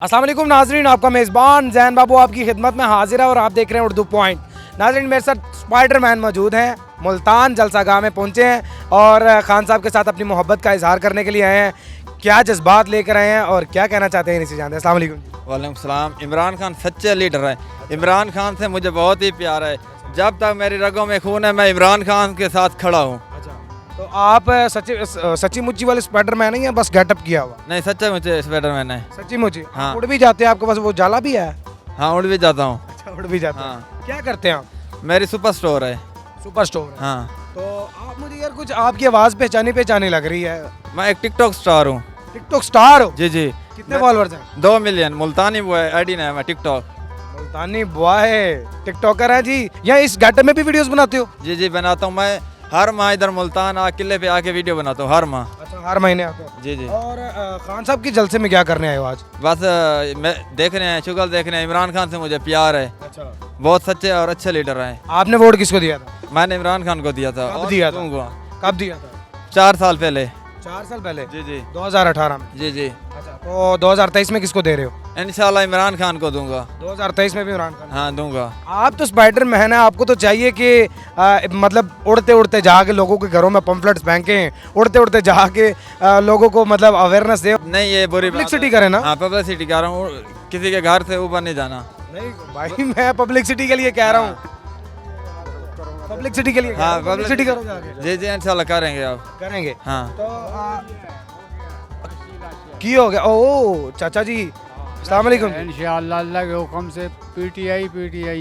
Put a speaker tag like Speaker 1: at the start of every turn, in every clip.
Speaker 1: अस्सलाम वालेकुम नाजरीन, आपका मेज़बान जैन बाबू आपकी खिदमत में हाजिर है और आप देख रहे हैं उर्दू पॉइंट। नाजरीन, मेरे साथ स्पाइडरमैन मौजूद हैं, मुल्तान जलसागाह में पहुंचे हैं और खान साहब के साथ अपनी मोहब्बत का इजहार करने के लिए आए हैं। क्या जज्बात लेकर आए हैं और क्या कहना चाहते हैं इसी जानते हैं। अस्सलाम वालेकुम।
Speaker 2: वालेकुम सलाम। इमरान खान सच्चे लीडर है। इमरान खान से मुझे बहुत ही प्यार है। जब तक मेरी रगों में खून है मैं इमरान खान के साथ खड़ा हूँ।
Speaker 1: तो आप सच्ची मुच्ची वाले स्पाइडरमैन हैं या बस गेटअप किया हुआ?
Speaker 2: नहीं, सच्चा मुझे स्पाइडरमैन है।
Speaker 1: सच्ची मुच्ची?
Speaker 2: हाँ।
Speaker 1: उड़ भी जाते हैं, आपके पास वो जाला भी है?
Speaker 2: हाँ, उड़ भी जाता हूँ।
Speaker 1: अच्छा, उड़ भी जाते हैं।
Speaker 2: हाँ।
Speaker 1: क्या करते हैं आप?
Speaker 2: मेरी सुपर स्टोर है।
Speaker 1: सुपर स्टोर है।
Speaker 2: हाँ।
Speaker 1: तो आप मुझे यार कुछ आपकी आवाज़ पहचानी लग रही है।
Speaker 2: मैं एक टिकटॉक स्टार हूँ।
Speaker 1: टिकटॉक स्टार हो?
Speaker 2: जी जी।
Speaker 1: कितने फॉलोअर्स हैं?
Speaker 2: 2 मिलियन। मुल्तानी वो है आईडी है मैं टिकटॉक।
Speaker 1: मुल्तानी बॉय टिकटॉकर है जी। या इस गेटअप में भी वीडियोस बनाते हो?
Speaker 2: जी जी, बनाता हूँ मैं। हर माह इधर मुल्तान किले पे आके वीडियो बनाता हूँ हर माह।
Speaker 1: अच्छा, हर महीने आते हो?
Speaker 2: जी जी।
Speaker 1: और खान साहब की जलसे में क्या करने आए हो आज?
Speaker 2: बस मैं देख रहे हैं, शुगर देख रहे हैं। इमरान खान से मुझे प्यार है।
Speaker 1: अच्छा।
Speaker 2: बहुत सच्चे और अच्छे लीडर हैं।
Speaker 1: आपने वोट किसको दिया था?
Speaker 2: मैंने इमरान खान को दिया था।
Speaker 1: कब
Speaker 2: और
Speaker 1: दिया था?
Speaker 2: दूंगा।
Speaker 1: कब दिया था?
Speaker 2: 4 साल पहले।
Speaker 1: 4 साल पहले?
Speaker 2: जी जी।
Speaker 1: 2018 में?
Speaker 2: जी जी।
Speaker 1: अच्छा, तो 2023 में किसको दे रहे हो?
Speaker 2: इंशाल्लाह इमरान खान को दूंगा।
Speaker 1: 2023 में भी इमरान खान?
Speaker 2: हाँ, दूंगा।
Speaker 1: आप तो स्पाइडरमैन है, आपको तो चाहिए कि मतलब उड़ते उड़ते जाके लोगों के घरों में पम्फलेट्स फेंकें, उड़ते उड़ते जाके लोगों को मतलब अवेयरनेस दे।
Speaker 2: नहीं, ये बुरी
Speaker 1: पब्लिसिटी करें ना?
Speaker 2: हाँ, पब्लिसिटी कर रहा हूँ। किसी के घर से ऊपर नहीं जाना।
Speaker 1: नहीं भाई, मैं पब्लिसिटी के लिए कह रहा हूँ। पब्लिसिटी के लिए
Speaker 2: हाँ,
Speaker 1: पब्लिसिटी करो जाके।
Speaker 2: जी जी, इंशाल्लाह करेंगे आप।
Speaker 1: करेंगे।
Speaker 2: हाँ।
Speaker 1: तो की हो गया? ओ चाचा जी, अस्सलाम वालेकुम।
Speaker 3: इंशाअल्लाह अल्लाह के हुक्म से पीटीआई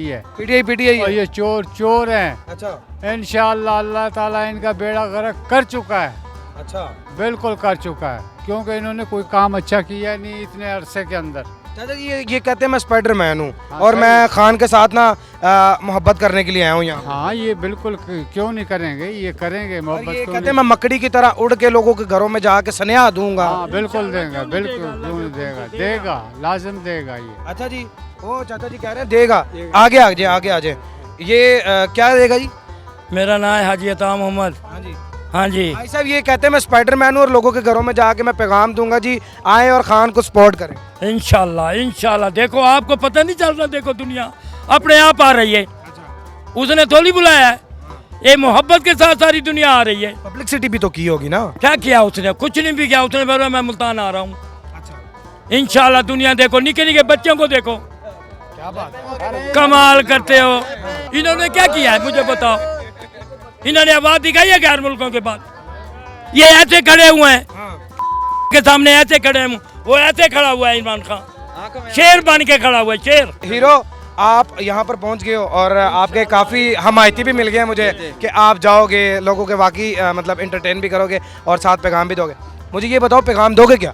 Speaker 3: है।
Speaker 1: पीटीआई
Speaker 3: और ये चोर हैं।
Speaker 1: अच्छा
Speaker 3: इंशाअल्लाह अल्लाह ताला इनका बेड़ा गर्क कर चुका है।
Speaker 1: अच्छा।
Speaker 3: बिल्कुल कर चुका है, क्योंकि इन्होंने कोई काम अच्छा किया नहीं इतने अरसे के अंदर।
Speaker 1: चाचा जी, ये कहते हैं मैं स्पाइडरमैन हूँ
Speaker 3: हाँ,
Speaker 1: और
Speaker 3: सही।
Speaker 1: मैं खान के साथ ना मोहब्बत करने के लिए आया हूँ यहाँ।
Speaker 3: हाँ, ये बिल्कुल क्यों नहीं करेंगे, ये करेंगे
Speaker 1: और
Speaker 3: मोहब्बत
Speaker 1: ये
Speaker 3: क्यों
Speaker 1: कहते हैं
Speaker 3: नहीं।
Speaker 1: मैं मकड़ी की तरह उड़ के लोगों के घरों में जाके स्नेहा दूंगा।
Speaker 3: हाँ, बिल्कुल देगा, बिल्कुल क्यों नहीं देगा, लाजिम देगा ये।
Speaker 1: अच्छा जी, ओ चाचा जी कह रहे हैं देगा। आगे आ जाए, आगे आ जाए। ये क्या देगा जी?
Speaker 4: मेरा नाम है हाजी अता मोहम्मद।
Speaker 1: हाँ जी।
Speaker 4: हाँ जी।
Speaker 1: भाई साहब ये कहते हैं मैं स्पाइडरमैन हूँ और लोगों के घरों में जाके मैं पैगाम दूंगा जी, आए और खान को सपोर्ट करें।
Speaker 4: इंशाल्लाह इंशाल्लाह। देखो आपको पता नहीं चल रहा, देखो दुनिया अपने आप आ रही है। उसने थोड़ी बुलाया है, ये मोहब्बत के साथ सारी दुनिया आ रही है।
Speaker 1: पब्लिसिटी भी तो की होगी ना?
Speaker 4: क्या किया उसने? कुछ नहीं भी किया उसने। बोला मैं मुल्तान आ रहा हूँ।
Speaker 1: अच्छा,
Speaker 4: इंशाल्लाह दुनिया देखो, निके निके बच्चों को देखो,
Speaker 1: क्या बात है।
Speaker 4: कमाल करते हो। इन्होंने क्या किया है मुझे बताओ? इन्होंने आवाज दिखाई है गैर मुल्कों के बाद? ये ऐसे खड़े हुए हैं के सामने, ऐसे खड़े हैं। वो ऐसे खड़ा हुआ है इमरान खान, शेर बन के खड़ा हुआ है, शेर।
Speaker 1: हीरो, आप यहाँ पर पहुँच गए हो और आपके काफ़ी हमायती भी मिल गए हैं मुझे कि आप जाओगे, लोगों के वाकई मतलब इंटरटेन भी करोगे और साथ पैगाम भी दोगे। मुझे ये बताओ, पैगाम दोगे क्या?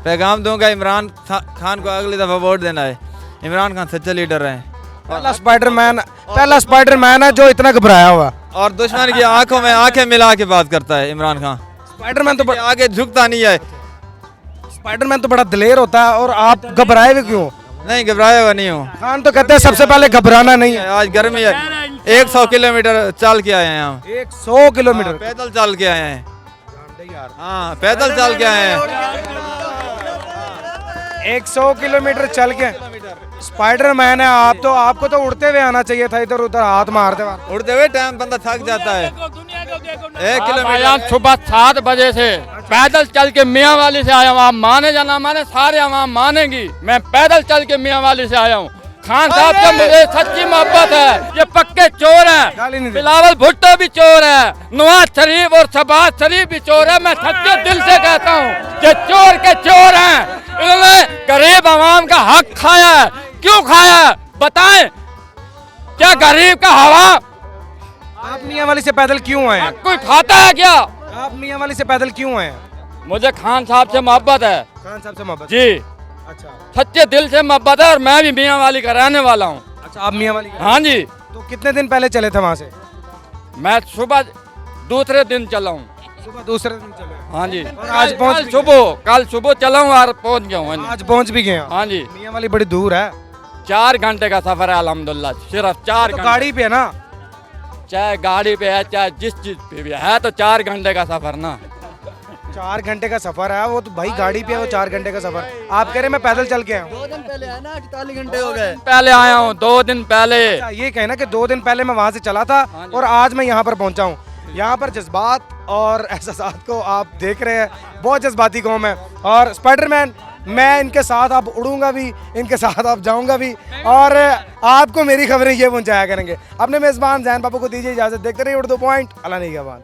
Speaker 2: पैगाम दूंगा, इमरान खान को अगली दफा वोट देना है। इमरान खान सच्चे लीडर हैं।
Speaker 1: पहला स्पाइडरमैन है जो इतना घबराया हुआ।
Speaker 2: और दुश्मन की आंखों में आंखें मिला के बात करता है इमरान खान।
Speaker 1: स्पाइडरमैन तो बड़ा
Speaker 2: आगे झुकता नहीं है।
Speaker 1: स्पाइडरमैन तो बड़ा दिलेर होता है और आप घबराए हुए क्यों?
Speaker 2: नहीं, घबराया हुआ नहीं हूँ।
Speaker 1: खान तो कहते हैं सबसे पहले घबराना नहीं है।
Speaker 2: आज गर्मी है, 100 किलोमीटर चल के आए हैं हम।
Speaker 1: 100 किलोमीटर
Speaker 2: पैदल चल के आए हैं। हाँ, पैदल चल के आए हैं।
Speaker 1: 100 किलोमीटर चल के। स्पाइडरमैन है आप तो, आपको तो उड़ते हुए आना चाहिए था, इधर उधर हाथ मारते हुए।
Speaker 2: उड़ते हुए टाइम बंदा थक जाता है। 1
Speaker 3: भाईजान
Speaker 2: किलोमीटर
Speaker 3: सुबह 7 बजे से पैदल चल के मियाँ वाली से आया हूँ। आप माने या ना माने, सारे आवाम मानेंगी, मैं पैदल चल के मियाँ वाली से आया हूँ। खान साहब से मुझे सच्ची मोहब्बत है। ये पक्के चोर
Speaker 1: गाली नहीं
Speaker 3: हैं।
Speaker 1: दे।
Speaker 3: बिलावल भुट्टो भी चोर है, नवाज शरीफ और शहबाज शरीफ भी चोर है। मैं सच्चे दिल से कहता हूँ कि चोर के चोर हैं। इन्होंने गरीब आवाम का हक खाया है। क्यों खाया है बताएं? क्या गरीब का हवा
Speaker 1: आप मियाँ वाली से पैदल क्यों आए?
Speaker 3: कोई खाता है क्या?
Speaker 1: आप मियाँ वाली से पैदल क्यों आए?
Speaker 3: मुझे खान साहब से मोहब्बत है
Speaker 1: खान साहब से मोहब्बत?
Speaker 3: जी,
Speaker 1: अच्छा
Speaker 3: सच्चे दिल से मोहब्बत है और मैं भी मियाँ वाली का रहने वाला हूँ।
Speaker 1: अच्छा, आप मियाँ वाली?
Speaker 3: हाँ जी,
Speaker 1: तो कितने दिन पहले चले थे वहाँ से?
Speaker 3: मैं सुबह दूसरे दिन चला हूँ।
Speaker 1: सुबह दूसरे दिन चले।
Speaker 3: हाँ जी,
Speaker 1: और आज पहुँच भी
Speaker 3: कल सुबह चला हूँ और पहुँच गया हूँ।
Speaker 1: आज पहुँच भी गए?
Speaker 3: हाँ जी,
Speaker 1: मियाँ वाली बड़ी दूर है।
Speaker 3: 4 घंटे का सफर है अल्हम्दुलिल्लाह, सिर्फ 4
Speaker 1: तो
Speaker 3: घंटे।
Speaker 1: गाड़ी पे है ना?
Speaker 3: चाहे गाड़ी पे है चाहे जिस चीज पे भी है तो 4 घंटे का सफर ना।
Speaker 1: 4 घंटे का सफर है, वो तो भाई गाड़ी पे है, वो 4 घंटे का सफर। आप कह रहे हैं मैं पैदल चल के आया हूँ।
Speaker 5: 2 दिन पहले है ना, 48 घंटे हो गए।
Speaker 3: पहले आया हूँ 2 दिन पहले।
Speaker 1: अच्छा, ये कहना कि 2 दिन पहले मैं वहाँ से चला था और आज मैं यहाँ पर पहुँचा हूँ। यहाँ पर जज्बात और एहसास को आप देख रहे हैं, बहुत जज्बाती कौम है। और स्पाइडरमैन, मैं इनके साथ अब उड़ूंगा भी, इनके साथ अब जाऊंगा भी, और आपको मेरी खबरें ये पहुंचाया करेंगे। अपने मेज़बान जैन बाबू को दीजिए इजाज़त। देखते रहिए उर्दू पॉइंट। अल्लाह निगहबान।